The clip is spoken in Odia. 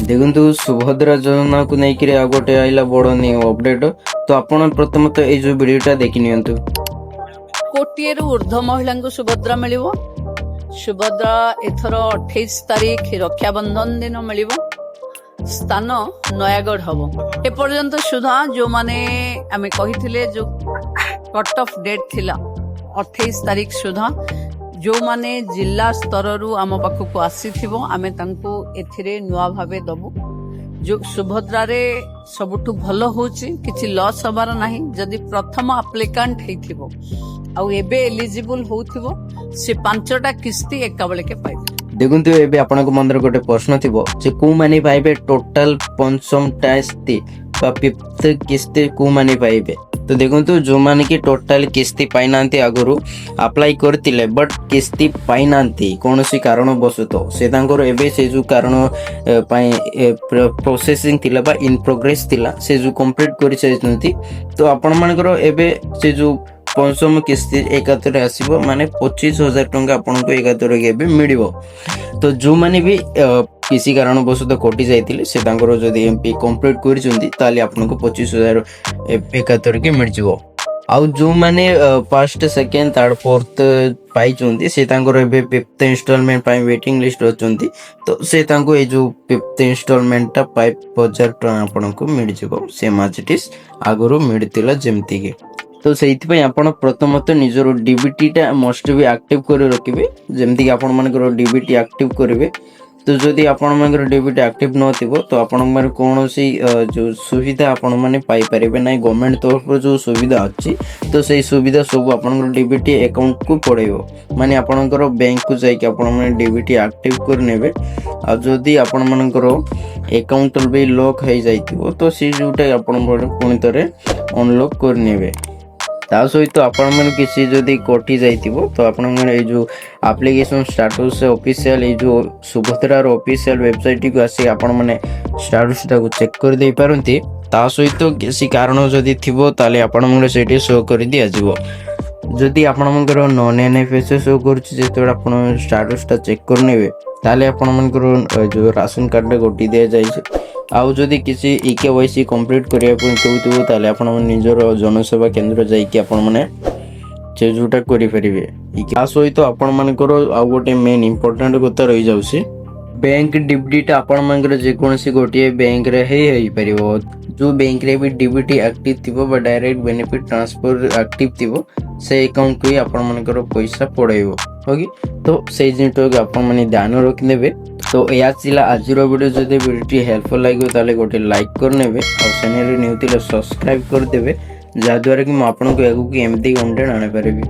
ଦେଖନ୍ତୁ ସୁଭଦ୍ରା ଯୋଜନାକୁ ନେଇକିରି ଆଉ ଗୋଟେ ଆଇଲା ବଡ଼ ନ୍ୟୁ ଅପଡେଟ୍। ତ ଆପଣ ପ୍ରଥମତଃ ଏଇ ଯୋଉ ଭିଡ଼ିଓଟା ଦେଖି ନିଅନ୍ତୁ। କୋଟିଏରୁ ଉର୍ଦ୍ଧ୍ୱ ମହିଳାଙ୍କୁ ସୁଭଦ୍ରା ମିଳିବ। ସୁଭଦ୍ରା ଏଥର 28 ତାରିଖ ରକ୍ଷାବନ୍ଧନ ଦିନ ମିଳିବ। ସ୍ଥାନ ନୟାଗଡ଼ ହବ। ଏପର୍ଯ୍ୟନ୍ତ ସୁଦ୍ଧା ଯୋଉମାନେ ଆମେ କହିଥିଲେ ଯୋଉ କଟ୍ ଅଫ୍ ଡେଟ୍ ଥିଲା 28 ତାରିଖ ସୁଦ୍ଧା ଯୋଉମାନେ ଜିଲ୍ଲା ସ୍ତରରୁ ଆମ ପାଖକୁ ଆସିଥିବ ଆମେ ତାଙ୍କୁ ଏଥିରେ ନୂଆ ଭାବେ ଦବୁ। ଯୋଉ ସୁଭଦ୍ରାରେ ସବୁଠୁ ଭଲ ହଉଛି କିଛି ଲସ୍ ହବାର ନାହିଁ। ଯଦି ପ୍ରଥମ ଆପ୍ଲିକାଣ୍ଟ ହେଇଥିବ ଆଉ ଏବେ ଏଲିଜିବୁଲ ହଉଥିବ ସେ 5ଟା କିସ୍ତି ଏକାବେଳକେ ପାଇବେ। ଦେଖନ୍ତୁ ଏବେ ଆପଣଙ୍କ ମନରେ ଗୋଟେ ପ୍ରଶ୍ନ ଥିବ ଯେ କୋଉମାନେ ପାଇବେ ଟୋଟାଲ ପଞ୍ଚମଟା କିସ୍ତି ବା ଫିଫ୍ଥ କିସ୍ତି କୋଉମାନେ ପାଇବେ। ତ ଦେଖନ୍ତୁ ଯୋଉମାନେ କି ଟୋଟାଲ କିସ୍ତି ପାଇନାହାନ୍ତି ଆଗରୁ ଆପ୍ଲାଏ କରିଥିଲେ ବଟ୍ କିସ୍ତି ପାଇନାହାନ୍ତି କୌଣସି କାରଣବଶତଃ ସେ ତାଙ୍କର ଏବେ ସେ ଯୋଉ କାରଣ ପାଇଁ ପ୍ରୋସେସିଂ ଥିଲା ବା ଇନ୍ ପ୍ରୋଗ୍ରେସ୍ ଥିଲା ସେ ଯୋଉ କମ୍ପ୍ଲିଟ୍ କରିସାରିଛନ୍ତି। ତ ଆପଣମାନଙ୍କର ଏବେ ସେ ଯୋଉ ପଞ୍ଚମ କିସ୍ତି ଏକାଥରେ ଆସିବ ମାନେ 25,000 ଟଙ୍କା ଆପଣଙ୍କୁ ଏକାଥରେ ଏବେ ମିଳିବ। ତ ଯୋଉମାନେ ବି କିଛି କାରଣବଶତଃ କଟି ଯାଇଥିଲେ ସେ ତାଙ୍କର ଯଦି MP କମ୍ପ୍ଲିଟ୍ କରିଛନ୍ତି ତାହେଲେ ଆପଣଙ୍କୁ 25,000 ଏକାଥରକେ ମିଳିଯିବ। ଆଉ ଯୋଉମାନେ ଫାର୍ଷ୍ଟ ସେକେଣ୍ଡ ଥାର୍ଡ ଫୋର୍ଥ ପାଇଛନ୍ତି ସେ ତାଙ୍କର ଏବେ 5th ଇନଷ୍ଟଲମେଣ୍ଟ ପାଇଁ ୱେଟିଂ ଲିଷ୍ଟ ଅଛନ୍ତି। ତ ସେ ତାଙ୍କୁ ଏଇ ଯୋଉ 5th ଇନଷ୍ଟଲମେଣ୍ଟଟା 5,000 ଟଙ୍କା ଆପଣଙ୍କୁ ମିଳିଯିବ ସେମ୍ ଆଜ୍ ଇଟ୍ ଇଜ୍ ଆଗରୁ ମିଳିଥିଲା ଯେମିତିକି। ତ ସେଇଥିପାଇଁ ଆପଣ ପ୍ରଥମତଃ ନିଜର DBTଟା ମଷ୍ଟ ବି ଆକ୍ଟିଭ୍ କରି ରଖିବେ। ଯେମିତିକି ଆପଣମାନଙ୍କର DBT ଆକ୍ଟିଭ୍ କରିବେ। ତ ଯଦି ଆପଣମାନଙ୍କର DBT ଆକ୍ଟିଭ୍ ନଥିବ ତ ଆପଣମାନେ କୌଣସି ଯୋଉ ସୁବିଧା ଆପଣମାନେ ପାଇପାରିବେ ନାହିଁ। ଗଭର୍ଣ୍ଣମେଣ୍ଟ ତରଫରୁ ଯୋଉ ସୁବିଧା ଅଛି ତ ସେଇ ସୁବିଧା ସବୁ ଆପଣଙ୍କର DBT ଆକାଉଣ୍ଟକୁ ପଳେଇବ। ମାନେ ଆପଣଙ୍କର ବ୍ୟାଙ୍କକୁ ଯାଇକି ଆପଣମାନେ DBT ଆକ୍ଟିଭ୍ କରିନେବେ। ଆଉ ଯଦି ଆପଣମାନଙ୍କର ଆକାଉଣ୍ଟ ବି ଲକ୍ ହେଇଯାଇଥିବ ତ ସେ ଯୋଉଟା ଆପଣମାନେ ପୁଣି ଥରେ ଅନଲକ୍ କରିନେବେ। ତା ସହିତ ଆପଣମାନେ କିଛି ଯଦି କଟି ଯାଇଥିବ ତ ଆପଣମାନେ ଏଇ ଯୋଉ ଆପ୍ଲିକେସନ୍ ଷ୍ଟାଟସ୍ ଅଫିସିଆଲ ଏଇ ଯୋଉ ସୁଭଦ୍ରାର ଅଫିସିଆଲ ୱେବସାଇଟକୁ ଆସି ଆପଣମାନେ ଷ୍ଟାଟସ୍ଟାକୁ ଚେକ୍ କରିଦେଇ ପାରନ୍ତି। ତା ସହିତ କିଛି କାରଣ ଯଦି ଥିବ ତାହେଲେ ଆପଣଙ୍କର ସେଇଠି ଶୋ କରି ଦିଆଯିବ। ଯଦି ଆପଣମାନଙ୍କର ନନ୍ NFS ଶୋ କରୁଛି ଯେତେବେଳେ ଆପଣ ଷ୍ଟାଟସ୍ଟା ଚେକ୍ କରିନେବେ ତାହେଲେ ଆପଣମାନଙ୍କର ଯୋଉ ରାସନ କାର୍ଡ଼ଟା କଟି ଦିଆଯାଇଛି। ଆଉ ଯଦି କିଛି EKYC କମ୍ପ୍ଲିଟ୍ କରିବା ପାଇଁ କହୁଥିବ ତାହେଲେ ଆପଣମାନେ ନିଜର ଜନସେବା କେନ୍ଦ୍ର ଯାଇକି ଆପଣମାନେ ସେ ଯୋଉଟା କରିପାରିବେ। ତା ସହିତ ଆପଣମାନଙ୍କର ଆଉ ଗୋଟେ ମେନ୍ ଇମ୍ପୋର୍ଟାଣ୍ଟ କଥା ରହିଯାଉଛି ବ୍ୟାଙ୍କ DBTଟା ଆପଣମାନଙ୍କର ଯେକୌଣସି ଗୋଟିଏ ବ୍ୟାଙ୍କରେ ହେଇପାରିବ। ଯୋଉ ବ୍ୟାଙ୍କରେ ବି DBT ଆକ୍ଟିଭ୍ ଥିବ ବା ଡାଇରେକ୍ଟ ବେନିଫିଟ୍ ଟ୍ରାନ୍ସଫର ଆକ୍ଟିଭ୍ ଥିବ ସେ ଆକାଉଣ୍ଟକୁ ହିଁ ଆପଣମାନଙ୍କର ପଇସା ପଳେଇବ। ଓକେ ତ ସେଇ ଜିନିଷଟାକୁ ଆପଣମାନେ ଧ୍ୟାନ ରଖିନେବେ। ତ ଏହା ଥିଲା ଆଜିର ଭିଡ଼ିଓ। ଯଦି ଭିଡ଼ିଓଟି ହେଲ୍ପଫୁଲ୍ ଲାଗିବ ତାହେଲେ ଗୋଟେ ଲାଇକ୍ କରିନେବେ ଆଉ ଚ୍ୟାନେଲରେ ନ୍ୟୁ ଥିଲେ ସବସ୍କ୍ରାଇବ୍ କରିଦେବେ ଯାହାଦ୍ୱାରା କି ମୁଁ ଆପଣଙ୍କୁ ଆଗକୁ ଏମିତି କଣ୍ଟେଣ୍ଟ ଆଣିପାରିବି।